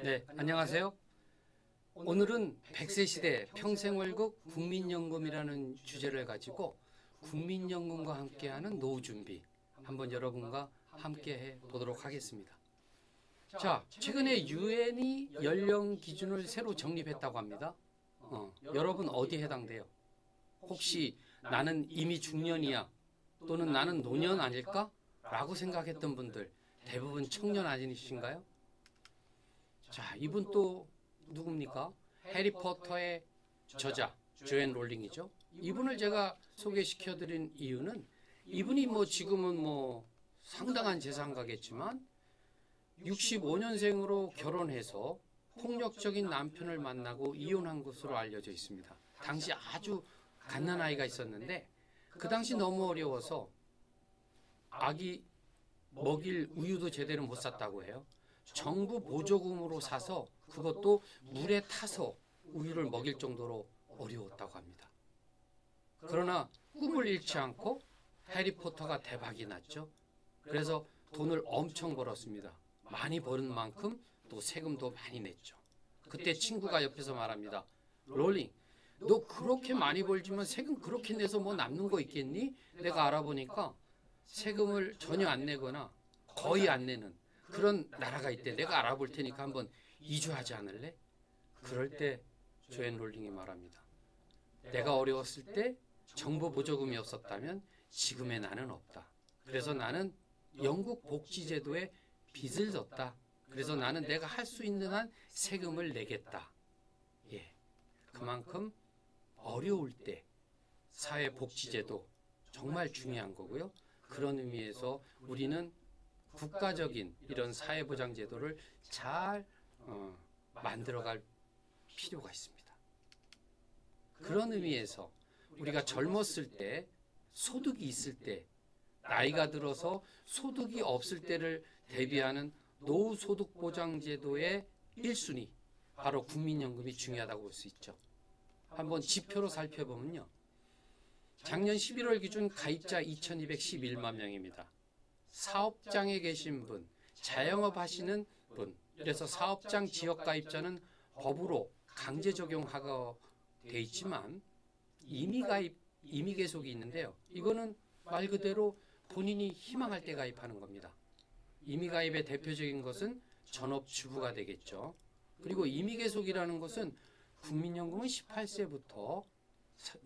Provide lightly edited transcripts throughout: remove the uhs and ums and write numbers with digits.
네, 안녕하세요. 오늘은 100세 시대 평생월급 국민연금이라는 주제를 가지고 국민연금과 함께하는 노후 준비 한번 여러분과 함께 해 보도록 하겠습니다. 자, 최근에 유엔이 연령 기준을 새로 정립했다고 합니다. 여러분 어디에 해당돼요? 혹시 나는 이미 중년이야 또는 나는 노년 아닐까? 라고 생각했던 분들 대부분 청년 아니신가요? 자, 이분 또 누굽니까? 해리포터의 저자 조앤 롤링이죠. 이분을 제가 소개시켜드린 이유는 이분이 지금은 상당한 재산가겠지만 65년생으로 결혼해서 폭력적인 남편을 만나고 이혼한 것으로 알려져 있습니다. 당시 아주 갓난아이가 있었는데 그 당시 너무 어려워서 아기 먹일 우유도 제대로 못 샀다고 해요. 정부 보조금으로 사서 그것도 물에 타서 우유를 먹일 정도로 어려웠다고 합니다. 그러나 꿈을 잃지 않고 해리포터가 대박이 났죠. 그래서 돈을 엄청 벌었습니다. 많이 버는 만큼 또 세금도 많이 냈죠. 그때 친구가 옆에서 말합니다. 롤링, 너 그렇게 많이 벌지만 세금 그렇게 내서 남는 거 있겠니? 내가 알아보니까 세금을 전혀 안 내거나 거의 안 내는 그런 나라가 있대. 내가 알아볼 테니까 한번 이주하지 않을래? 그럴 때 조앤 롤링이 말합니다. 내가 어려웠을 때 정부 보조금이 없었다면 지금의 나는 없다. 그래서 나는 영국 복지제도에 빚을 졌다. 그래서 나는 내가 할 수 있는 한 세금을 내겠다. 예, 그만큼 어려울 때 사회복지제도 정말 중요한 거고요. 그런 의미에서 우리는 국가적인 이런 사회보장제도를 잘 만들어갈 필요가 있습니다. 그런 의미에서 우리가 젊었을 때 소득이 있을 때 나이가 들어서 소득이 없을 때를 대비하는 노후소득보장제도의 1순위 바로 국민연금이 중요하다고 볼 수 있죠. 한번 지표로 살펴보면요. 작년 11월 기준 가입자 2211만 명입니다. 사업장에 계신 분, 자영업 하시는 분, 그래서 사업장 지역 가입자는 법으로 강제 적용하게 돼 있지만 임의 계속이 있는데요. 이거는 말 그대로 본인이 희망할 때 가입하는 겁니다. 임의 가입의 대표적인 것은 전업주부가 되겠죠. 그리고 임의 계속이라는 것은 국민연금은 18세부터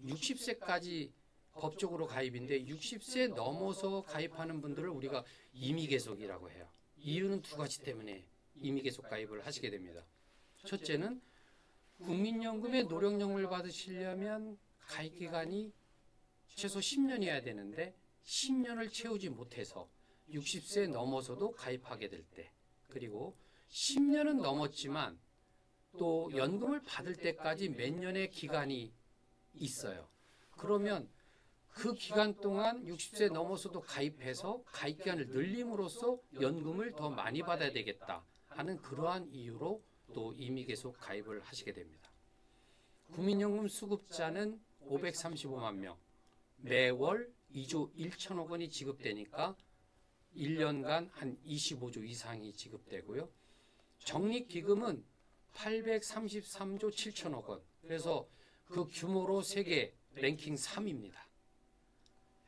60세까지 법적으로 가입인데 60세 넘어서 가입하는 분들을 우리가 임의계속이라고 해요. 이유는 두 가지 때문에 임의계속 가입을 하시게 됩니다. 첫째는 국민연금의 노령연금을 받으시려면 가입기간이 최소 10년이어야 되는데 10년을 채우지 못해서 60세 넘어서도 가입하게 될 때, 그리고 10년은 넘었지만 또 연금을 받을 때까지 몇 년의 기간이 있어요. 그러면 그 기간 동안 60세 넘어서도 가입해서 가입기간을 늘림으로써 연금을 더 많이 받아야 되겠다 하는 그러한 이유로 또 임의계속 가입을 하시게 됩니다. 국민연금 수급자는 535만 명, 매월 2조 1천억 원이 지급되니까 1년간 한 25조 이상이 지급되고요. 적립기금은 833조 7천억 원, 그래서 그 규모로 세계 랭킹 3입니다.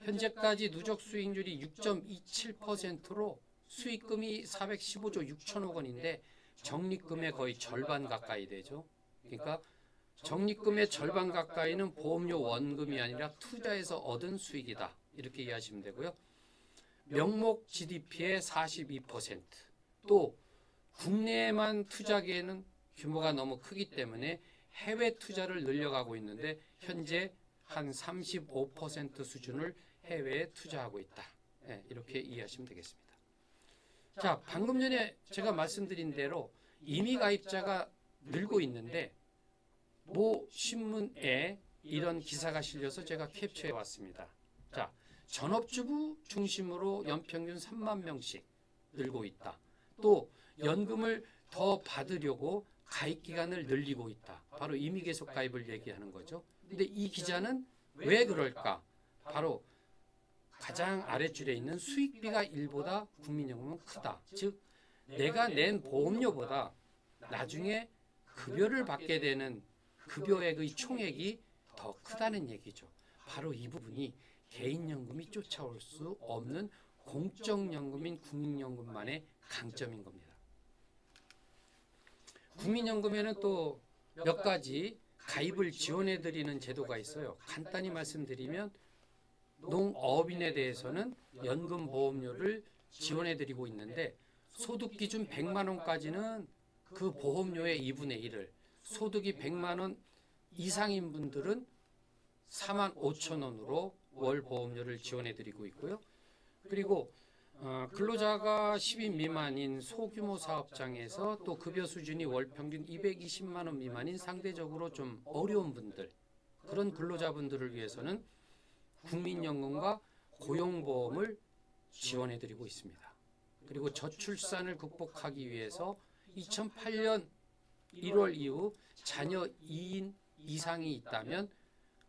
현재까지 누적 수익률이 6.27%로 수익금이 415조 6천억 원인데 적립금의 거의 절반 가까이 되죠. 그러니까 적립금의 절반 가까이는 보험료 원금이 아니라 투자에서 얻은 수익이다. 이렇게 이해하시면 되고요. 명목 GDP의 42%, 또 국내에만 투자하기에는 규모가 너무 크기 때문에 해외 투자를 늘려가고 있는데 현재 한 35% 수준을 해외에 투자하고 있다. 네, 이렇게 이해하시면 되겠습니다. 자, 방금 전에 제가 말씀드린 대로 임의 가입자가 늘고 있는데 모 신문에 이런 기사가 실려서 제가 캡처해 왔습니다. 자, 전업주부 중심으로 연평균 3만 명씩 늘고 있다. 또 연금을 더 받으려고 가입 기간을 늘리고 있다. 바로 임의계속 가입을 얘기하는 거죠. 근데 이 기자는 왜 그럴까? 바로 가장 아랫줄에 있는 수익비가 일보다 국민연금은 크다. 즉 내가 낸 보험료보다 나중에 급여를 받게 되는 급여액의 총액이 더 크다는 얘기죠. 바로 이 부분이 개인연금이 쫓아올 수 없는 공적연금인 국민연금만의 강점인 겁니다. 국민연금에는 또 몇 가지 가입을 지원해 드리는 제도가 있어요. 간단히 말씀드리면 농업인에 대해서는 연금보험료를 지원해 드리고 있는데 소득 기준 100만 원까지는 그 보험료의 2분의 1을, 소득이 100만 원 이상인 분들은 4만 5천 원으로 월 보험료를 지원해 드리고 있고요. 그리고 근로자가 10인 미만인 소규모 사업장에서 또 급여 수준이 월 평균 220만 원 미만인 상대적으로 좀 어려운 분들, 그런 근로자분들을 위해서는 국민연금과 고용보험을 지원해 드리고 있습니다. 그리고 저출산을 극복하기 위해서 2008년 1월 이후 자녀 2인 이상이 있다면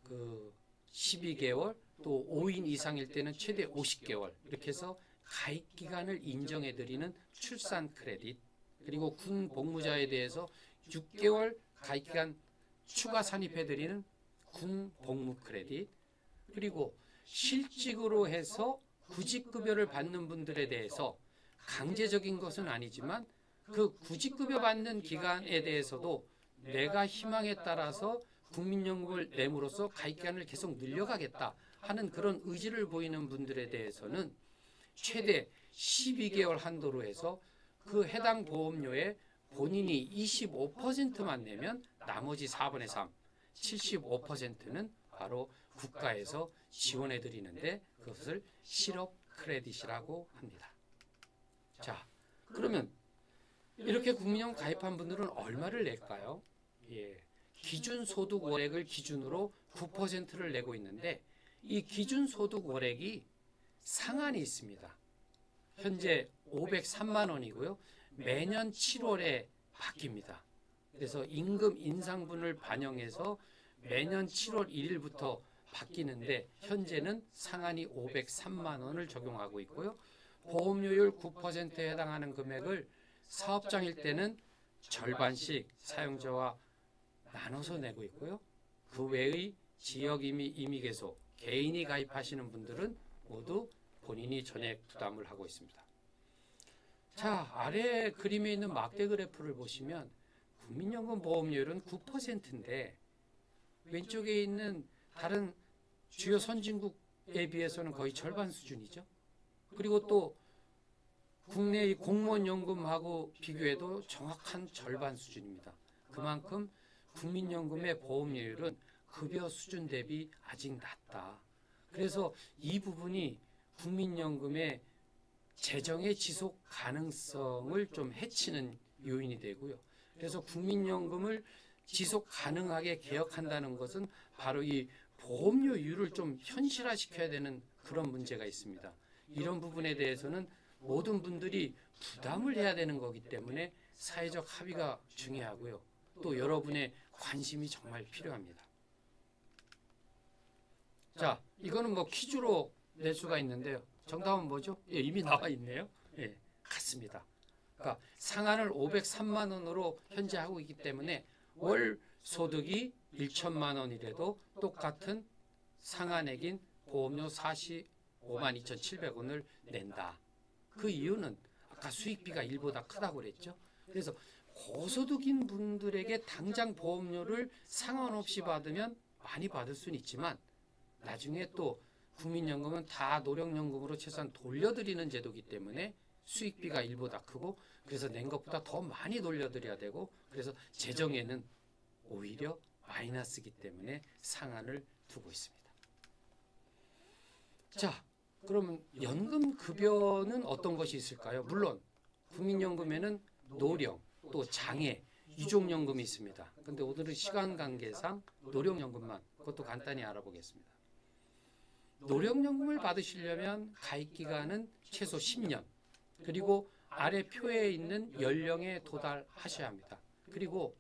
그 12개월, 또 5인 이상일 때는 최대 50개월 이렇게 해서 가입 기간을 인정해 드리는 출산 크레딧, 그리고 군 복무자에 대해서 6개월 가입 기간 추가 산입해 드리는 군 복무 크레딧, 그리고 실직으로 해서 구직급여를 받는 분들에 대해서 강제적인 것은 아니지만 그 구직급여 받는 기간에 대해서도 내가 희망에 따라서 국민연금을 내므로써 가입기간을 계속 늘려가겠다 하는 그런 의지를 보이는 분들에 대해서는 최대 12개월 한도로 해서 그 해당 보험료에 본인이 25%만 내면 나머지 4분의 3, 75%는 바로 국가에서 지원해 드리는데 그것을 실업 크레딧이라고 합니다. 자, 그러면 이렇게 국민연금 가입한 분들은 얼마를 낼까요? 기준소득 월액을 기준으로 9%를 내고 있는데 이 기준소득 월액이 상한이 있습니다. 현재 503만 원이고요. 매년 7월에 바뀝니다. 그래서 임금 인상분을 반영해서 매년 7월 1일부터 바뀌는데 현재는 상한이 503만 원을 적용하고 있고요. 보험료율 9%에 해당하는 금액을 사업장일 때는 절반씩 사용자와 나눠서 내고 있고요. 그 외의 지역 임의 계속, 개인이 가입하시는 분들은 모두 본인이 전액 부담을 하고 있습니다. 자, 아래 그림에 있는 막대 그래프를 보시면 국민연금 보험료율은 9%인데 왼쪽에 있는 다른 주요 선진국에 비해서는 거의 절반 수준이죠. 그리고 또 국내의 공무원연금하고 비교해도 정확한 절반 수준입니다. 그만큼 국민연금의 보험료율은 급여 수준 대비 아직 낮다. 그래서 이 부분이 국민연금의 재정의 지속 가능성을 좀 해치는 요인이 되고요. 그래서 국민연금을 지속 가능하게 개혁한다는 것은 바로 이 보험료율을 좀 현실화시켜야 되는 그런 문제가 있습니다. 이런 부분에 대해서는 모든 분들이 부담을 해야 되는 거기 때문에 사회적 합의가 중요하고요. 또 여러분의 관심이 정말 필요합니다. 자, 이거는 뭐 퀴즈로 낼 수가 있는데요. 정답은 뭐죠? 이미 나와 있네요. 같습니다. 그러니까 상한을 503만 원으로 현재 하고 있기 때문에 월 소득이 1천만 원이라도 똑같은 상한액인 보험료 45만 2,700원을 낸다. 그 이유는 아까 수익비가 일보다 크다고 그랬죠. 그래서 고소득인 분들에게 당장 보험료를 상한 없이 받으면 많이 받을 수는 있지만 나중에 또 국민연금은 다 노령연금으로 최소한 돌려드리는 제도이기 때문에 수익비가 일보다 크고 그래서 낸 것보다 더 많이 돌려드려야 되고 그래서 재정에는 오히려 마이너스이기 때문에 상한을 두고 있습니다. 자, 그러면 연금급여는 어떤 것이 있을까요? 물론 국민연금에는 노령, 또 장애, 유족연금이 있습니다. 그런데 오늘은 시간 관계상 노령연금만 그것도 간단히 알아보겠습니다. 노령연금을 받으시려면 가입기간은 최소 10년, 그리고 아래 표에 있는 연령에 도달하셔야 합니다. 그리고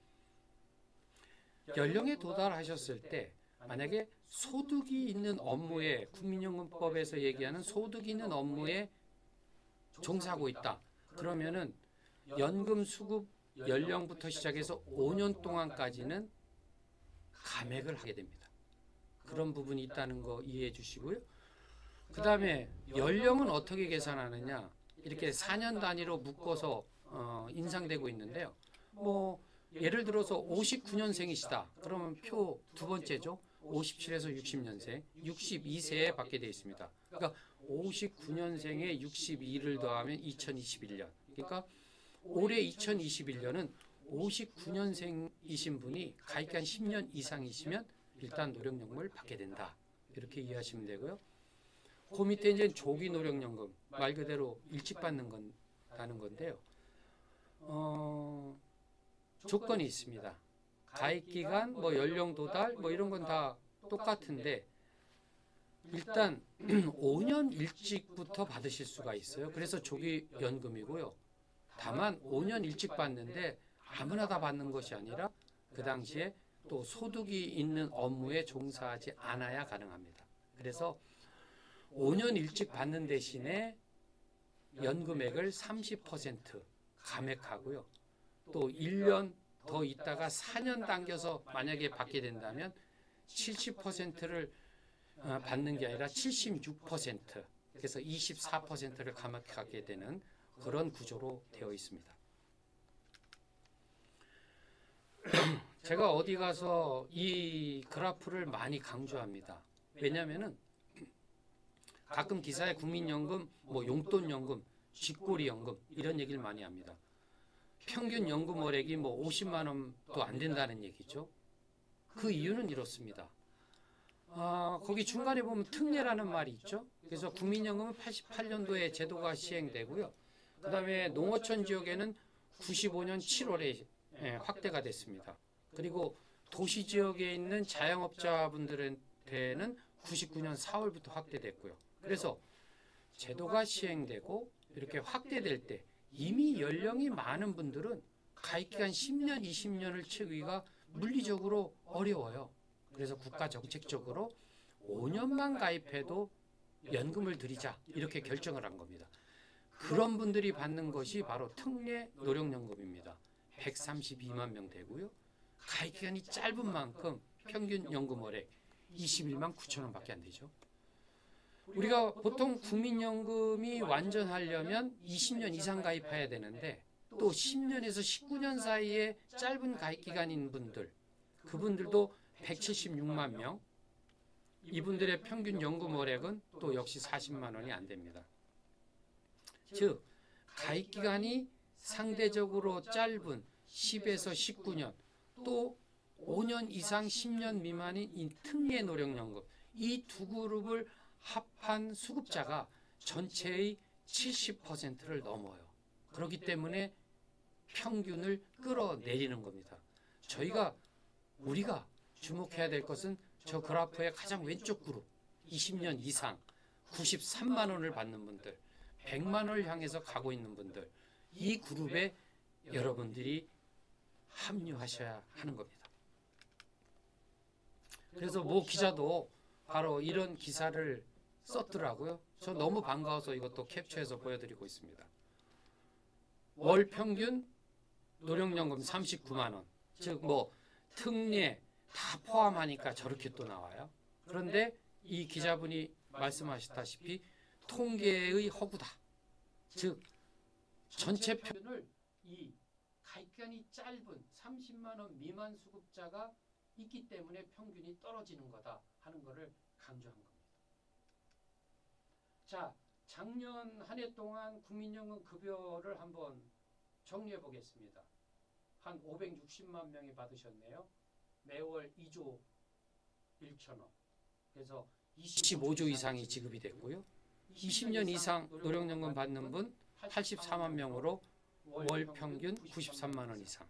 연령에 도달하셨을 때 만약에 소득이 있는 업무에 국민연금법에서 얘기하는 소득이 있는 업무에 종사하고 있다. 그러면은 연금 수급 연령부터 시작해서 5년 동안까지는 감액을 하게 됩니다. 그런 부분이 있다는 거 이해해 주시고요. 그 다음에 연령은 어떻게 계산하느냐, 이렇게 4년 단위로 묶어서 인상되고 있는데요. 뭐 예를 들어서 59년생이시다. 그러면 표 두 번째죠. 57에서 60년생, 62세에 받게 되어 있습니다. 그러니까 59년생에 62를 더하면 2021년. 그러니까 올해 2021년은 59년생이신 분이 가입기간 10년 이상이시면 일단 노령연금을 받게 된다. 이렇게 이해하시면 되고요. 그 밑에 이제 조기 노령연금, 말 그대로 일찍 받는 건다는 건데요. 조건이 있습니다. 가입기간, 뭐 연령 도달, 뭐 이런 건 다 똑같은데 일단 5년 일찍부터 받으실 수가 있어요. 그래서 조기 연금이고요. 다만 5년 일찍 받는데 아무나 다 받는 것이 아니라 그 당시에 또 소득이 있는 업무에 종사하지 않아야 가능합니다. 그래서 5년 일찍 받는 대신에 연금액을 30% 감액하고요. 또 1년 더 있다가 4년 당겨서 만약에 받게 된다면 70%를 받는 게 아니라 76%, 그래서 24%를 감액하게 되는 그런 구조로 되어 있습니다. 제가 어디 가서 이 그래프를 많이 강조합니다. 왜냐하면은 가끔 기사에 국민연금, 뭐 용돈연금, 쥐꼬리연금 이런 얘기를 많이 합니다. 평균 연금월액이 뭐 50만 원도 안 된다는 얘기죠. 그 이유는 이렇습니다. 거기 중간에 보면 특례라는 말이 있죠. 그래서 국민연금은 88년도에 제도가 시행되고요. 그 다음에 농어촌 지역에는 95년 7월에 확대가 됐습니다. 그리고 도시 지역에 있는 자영업자분들한테는 99년 4월부터 확대됐고요. 그래서 제도가 시행되고 이렇게 확대될 때 이미 연령이 많은 분들은 가입기간 10년, 20년을 채우기가 물리적으로 어려워요. 그래서 국가 정책적으로 5년만 가입해도 연금을 드리자 이렇게 결정을 한 겁니다. 그런 분들이 받는 것이 바로 특례 노령연금입니다. 132만 명 되고요. 가입기간이 짧은 만큼 평균 연금월액 21만 9천 원밖에 안 되죠. 우리가 보통 국민연금이 완전하려면 20년 이상 가입해야 되는데 또 10년에서 19년 사이에 짧은 가입기간인 분들, 그분들도 176만 명, 이분들의 평균 연금월액은 또 역시 40만 원이 안 됩니다. 즉 가입기간이 상대적으로 짧은 10에서 19년, 또 5년 이상 10년 미만인 이 특례 노령연금, 이 두 그룹을 합한 수급자가 전체의 70%를 넘어요. 그렇기 때문에 평균을 끌어내리는 겁니다. 우리가 주목해야 될 것은 저 그래프의 가장 왼쪽 그룹, 20년 이상 93만 원을 받는 분들, 100만 원을 향해서 가고 있는 분들, 이 그룹에 여러분들이 합류하셔야 하는 겁니다. 그래서 모 기자도 바로 이런 기사를 썼더라고요. 저 너무 반가워서 이것도 캡처해서 보여드리고 있습니다. 월 평균 노령연금 39만 원, 즉 뭐 특례 다 포함하니까 저렇게 또 나와요. 그런데 이 기자분이 말씀하셨다시피 통계의 허구다. 즉 전체 평균을 이 가입기간이 짧은 30만 원 미만 수급자가 있기 때문에 평균이 떨어지는 거다 하는 것을 강조한 겁니다. 자, 작년 한 해 동안 국민연금 급여를 한번 정리해 보겠습니다. 한 560만 명이 받으셨네요. 매월 2조 1천억. 그래서 25조 이상이 지급이 됐고요. 20년 이상 노령연금 받는 분 84만 명으로 월 평균 93만 원 이상.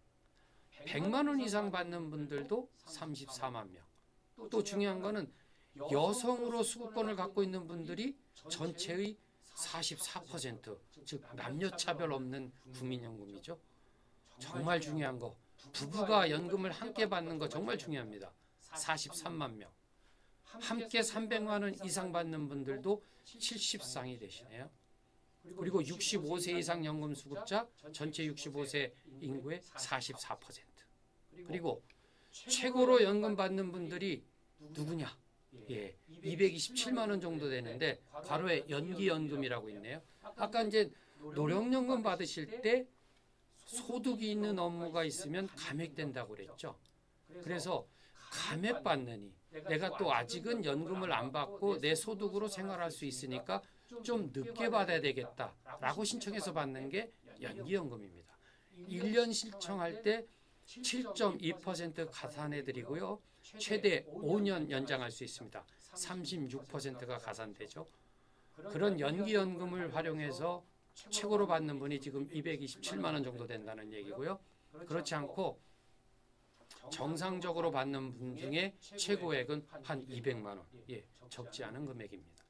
100만 원 이상 받는 분들도 34만 명. 또 중요한 거는 여성으로 수급권을 갖고 있는 분들이 전체의 44%, 즉 남녀차별 없는 국민연금이죠. 정말 중요한 거, 부부가 연금을 함께 받는 거 정말 중요합니다. 43만 명. 함께 300만 원 이상 받는 분들도 70상이 되시네요. 그리고 65세 이상 연금 수급자 전체 65세 인구의 44%. 그리고 최고로 연금 받는 분들이 누구냐? 예, 227만 원 정도 되는데 괄호에 연기연금이라고 있네요. 아까 이제 노령연금 받으실 때 소득이 있는 업무가 있으면 감액된다고 그랬죠. 그래서 감액받느니 내가 또 아직은 연금을 안 받고 내 소득으로 생활할 수 있으니까 좀 늦게 받아야 되겠다라고 신청해서 받는 게 연기연금입니다. 1년 신청할 때 7.2% 가산해 드리고요. 최대 5년 연장할 수 있습니다. 36%가 가산되죠. 그런 연기연금을 활용해서 최고로 받는 분이 지금 227만 원 정도 된다는 얘기고요. 그렇지 않고 정상적으로 받는 분 중에 최고액은 한 200만 원. 예, 적지 않은 금액입니다.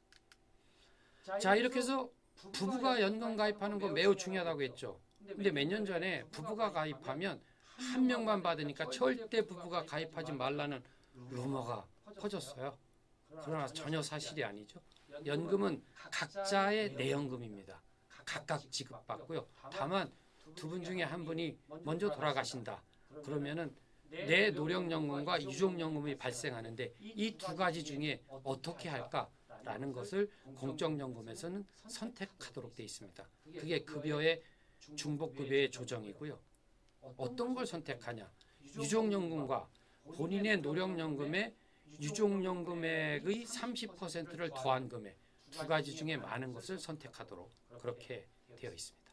자, 이렇게 해서 부부가 연금 가입하는 거 매우 중요하다고 했죠. 근데 몇 년 전에 부부가 가입하면 한 명만 받으니까 절대 부부가 가입하지 말라는 루머가 퍼졌어요. 그러나 전혀 사실이 아니죠. 연금은 각자의 내연금입니다. 각각 지급받고요. 다만 두 분 중에 한 분이 먼저 돌아가신다. 그러면은 내 노령연금과 유족연금이 발생하는데 이 두 가지 중에 어떻게 할까라는 것을 공적연금에서는 선택하도록 되어 있습니다. 그게 급여의 중복급여의 조정이고요. 어떤 걸 선택하냐? 유족연금과 본인의 노령연금에 유족연금액의 30%를 더한 금액 두 가지 중에 많은 것을 선택하도록 그렇게 되어 있습니다.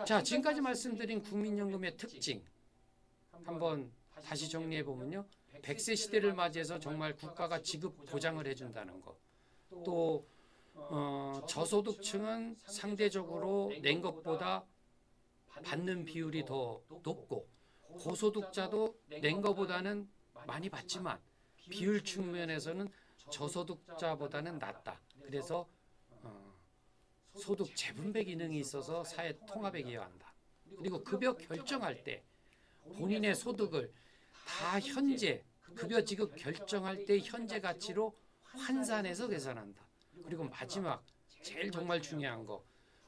자, 지금까지 말씀드린 국민연금의 특징 한번 다시 정리해 보면요. 100세 시대를 맞이해서 정말 국가가 지급 보장을 해준다는 것. 또 저소득층은 상대적으로 낸 것보다 받는 비율이 더 높고 고소득자도 낸 것보다는 많이 받지만 비율 측면에서는 저소득자보다는 낮다. 그래서 소득 재분배 기능이 있어서 사회 통합에 기여한다. 그리고 급여 결정할 때 본인의 소득을 다 현재 급여 지급 결정할 때 현재 가치로 환산해서 계산한다. 그리고 마지막 제일 정말 중요한 거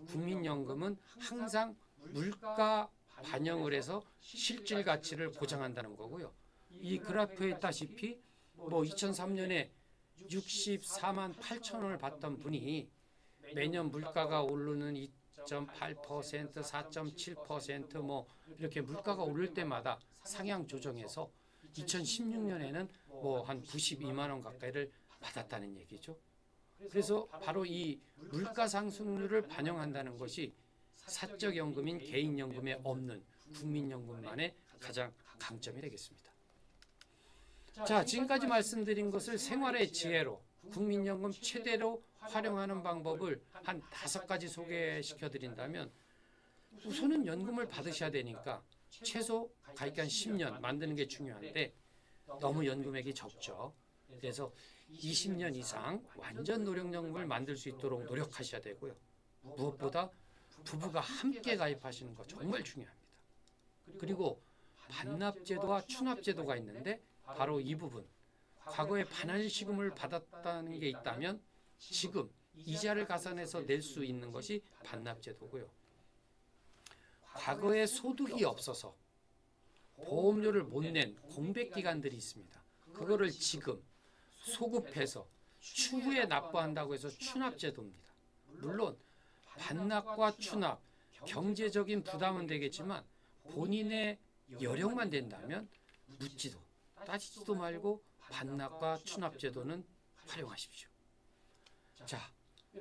국민연금은 항상 물가 반영을 해서 실질 가치를 보장한다는 거고요. 이 그래프에 있다시피 2003년에 64만 8천 원을 받던 분이 매년 물가가 오르는 2.8%, 4.7% 이렇게 물가가 오를 때마다 상향 조정해서 2016년에는 한 92만 원 가까이를 받았다는 얘기죠. 그래서 바로 이 물가 상승률을 반영한다는 것이 사적연금인 개인연금에 없는 국민연금만의 가장 강점이 되겠습니다. 자, 지금까지 말씀드린 것을 생활의 지혜로 국민연금 최대로 활용하는 방법을 한 5가지 소개시켜 드린다면 우선은 연금을 받으셔야 되니까 최소 가입기간 10년 만드는 게 중요한데 너무 연금액이 적죠. 그래서 20년 이상 완전 노령연금을 만들 수 있도록 노력하셔야 되고요. 무엇보다 부부가 함께 가입하시는 거 정말 중요합니다. 그리고 반납제도와 추납제도가 있는데 바로 이 부분, 과거에 반환시금을 받았다는 게 있다면 지금 이자를 가산해서 낼 수 있는 것이 반납제도고요. 과거에 소득이 없어서 보험료를 못 낸 공백기간들이 있습니다. 그거를 지금 소급해서 추후에 납부한다고 해서 추납제도입니다. 물론 반납과 추납, 경제적인 부담은 되겠지만 본인의 여력만 된다면 묻지도 따지지도 말고 반납과 추납제도는 활용하십시오. 자,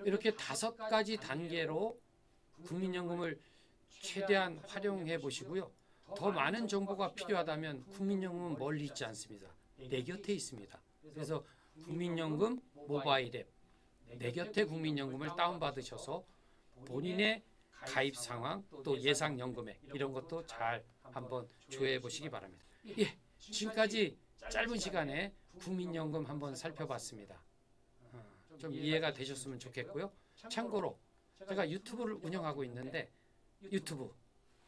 이렇게 5가지 단계로 국민연금을 최대한 활용해 보시고요. 더 많은 정보가 필요하다면 국민연금은 멀리 있지 않습니다. 내 곁에 있습니다. 그래서 국민연금 모바일 앱, 내 곁에 국민연금을 다운받으셔서 본인의 가입 상황 또 예상 연금액 이런 것도 잘 한번 조회해 보시기 바랍니다. 예, 지금까지 짧은 시간에 국민연금 한번 살펴봤습니다. 좀 이해가 되셨으면 좋겠고요. 참고로 제가 유튜브를 운영하고 있는데 유튜브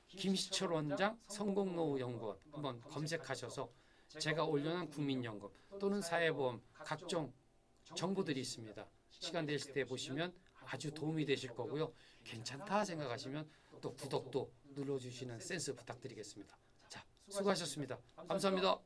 김시철 원장 성공노후연구원 한번 검색하셔서 제가 올려놓은 국민연금 또는 사회보험 각종 정보들이 있습니다. 시간 되실 때 보시면 아주 도움이 되실 거고요. 괜찮다 생각하시면 또 구독도 눌러주시는 센스 부탁드리겠습니다. 자, 수고하셨습니다. 감사합니다.